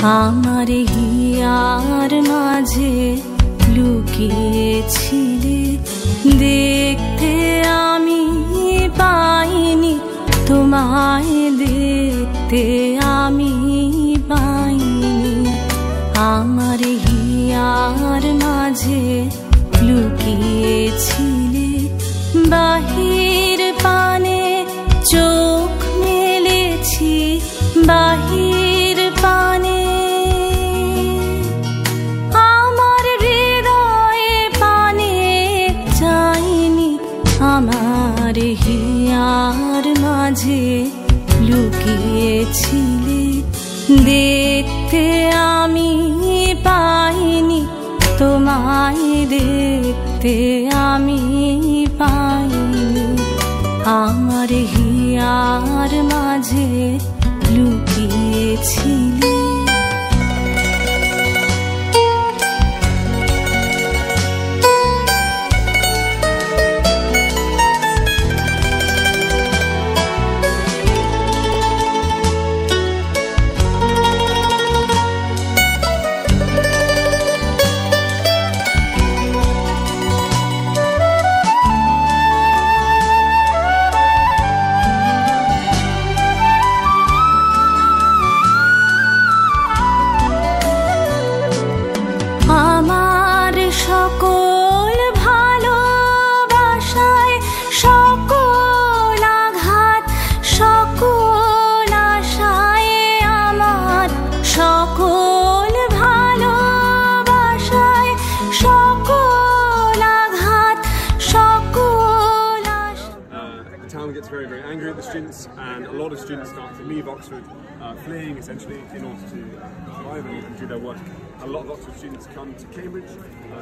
আমার হিয়ার মাঝে লুকিয়েছিলে, দেখতে আমি পাইনি তোমায়, দেখতে আমি পাইনি। আমার হিয়ার মাঝে লুকিয়েছিলে, বাহির পানে চোখ মেলেছি, বাহির পানে আমার হৃদয়ে পানে চাইনি। আমার হিয়ার মাঝে লুকিয়েছিলে, দেখতে আমি পাইনি তোমায়, দেখতে আমি পাইনি। আমার হিয়ার মাঝে লুকিয়েছিলে। সকল ভালোবাসায় সকল আঘাত, সকল আশায় আমার, সকল ভালোবাসায় সকল আঘাত, সকল আশা। The town gets very, very angry at the students, and a lot of students start to leave Oxford, fleeing essentially in order to survive and do their work. A lot of Oxford students come to Cambridge.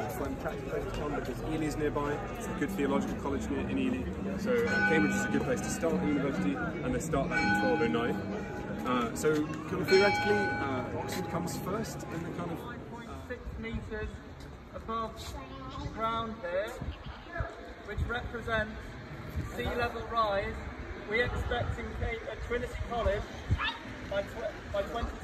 It's quite an attractive place to come because Ely is nearby. It's a good theological college in Ely. So Cambridge is a good place to start at university, and they start that in 1209. So kind of theoretically, Oxford comes first in the kind of 6 metres above ground here, which represents sea level rise. We expect in Trinity College by 20